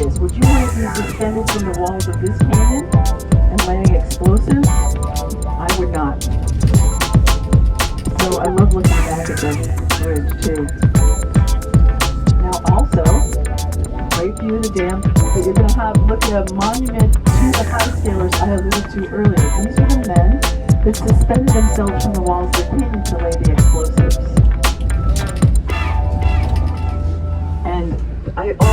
is. Would you want to be suspended from the walls of this canyon and lighting explosives? I would not. So I love looking back at the bridge too. Now also, great view of the dam, but you're going to have look at a monument to the high sailors I alluded to earlier. These are the men that suspended themselves from the walls of the canyon to lay the explosives. And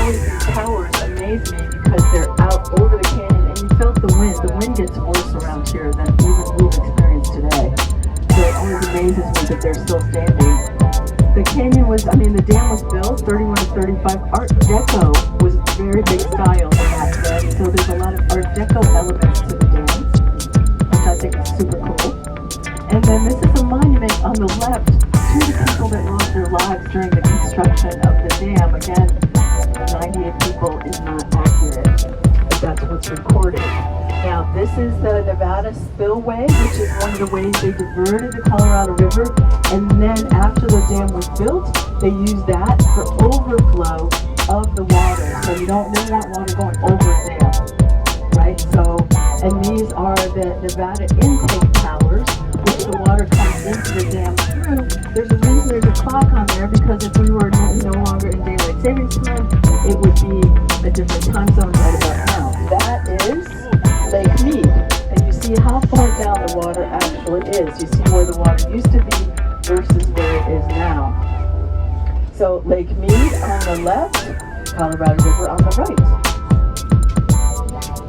these towers amaze me because they're out over the canyon and you felt the wind. The wind gets worse around here than even we've experienced today. So it always amazes me that they're still standing. The dam was built 31 to 35. Art Deco was very big style back then. So there's a lot of Art Deco elements to the dams, which I think is super cool. And then this is a monument on the left to the people that lost their lives during the construction of the dam. Again, 98 people is not accurate, but that's what's recorded. Now, this is the Nevada Spillway, which is one of the ways they diverted the Colorado River. And then after the dam was built, they used that for overflow of the water. So you don't want water going over a dam, right? So, and these are the Nevada intake towers, which the water comes into the dam through. There's a reason there's a clock on there, because if we were no longer in daylight savings time, it would be a different time zone right about now. That is Lake Mead, and you see how far down the water actually is. You see where the water used to be versus where it is now. So Lake Mead on the left, Colorado River on the right.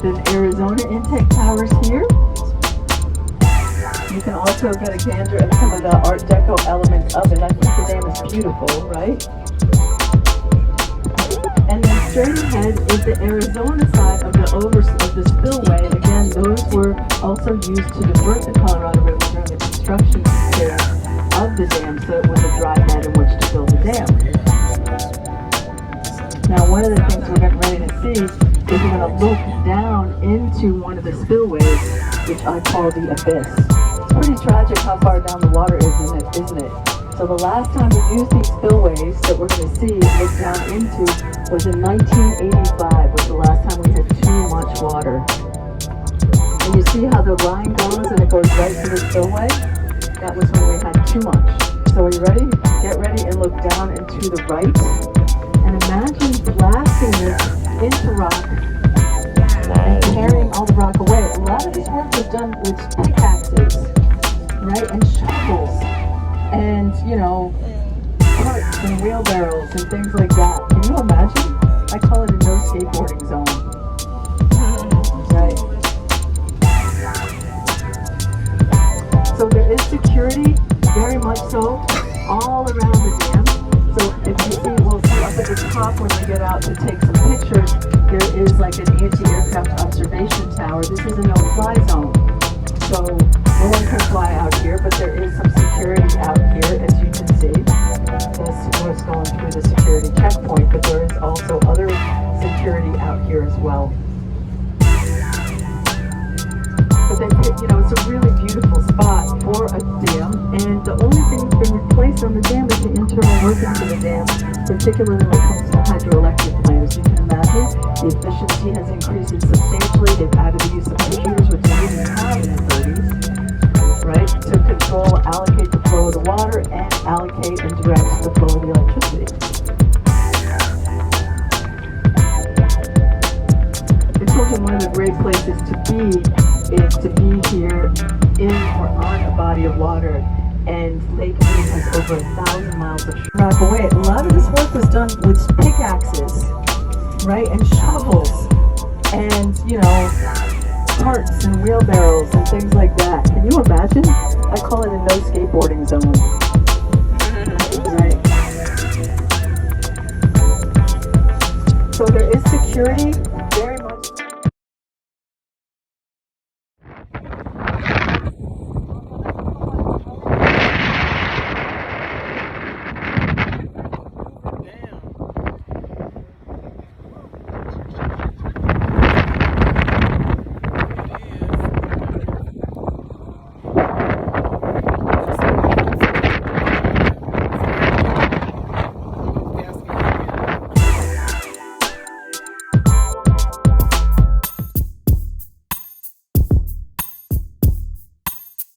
Then Arizona intake towers here. You can also get a gander at some of the Art Deco elements of it. I think the dam is beautiful, right? And then straight ahead is the Arizona side of the spillway. Again, those were also used to divert the Colorado River during the construction period of the dam, so it was a dry bed in which to build the dam. Now, one of the things we're getting ready to see is we're going to look down into one of the spillways, which I call the abyss. It's pretty tragic how far down the water is, isn't it? So the last time we used these spillways that we're going to see and look down into was in 1985, was the last time we had too much water. And you see how the line goes and it goes right to the spillway? That was when we had too much. So are you ready? Get ready and look down and to the right. And imagine blasting this into rock and carrying all the rock away. A lot of this work was done with pickaxes, right? And shovels. And, carts and wheelbarrows and things like that. Can you imagine? I call it a no skateboarding zone. Right? So there is security, very much so, all around the dam. So if you see, we'll see up at the top when we get out to take some pictures, there is like an anti-aircraft observation tower. This is a no-fly zone. So no one can fly out here, but there is some security out here, as you can see. This was going through the security checkpoint, but there is also other security out here as well. But then, it's a really beautiful spot for a dam, and the only thing that's been replaced on the dam is the internal workings of the dam, particularly when it comes to hydroelectric plants. You can imagine the efficiency has increased substantially. They've added the use of computers, which they didn't have in the 30s, right, to control, allocate the flow of the water, and allocate and direct the flow of the electricity. I told you one of the great places to be is to be here in or on a body of water, and Lake Mead has over 1,000 miles of rock away. A lot of this work was done with pickaxes, right, and shovels, and carts and wheelbarrows and things like that. Can you imagine? I call it a no skateboarding zone. Right. So there is security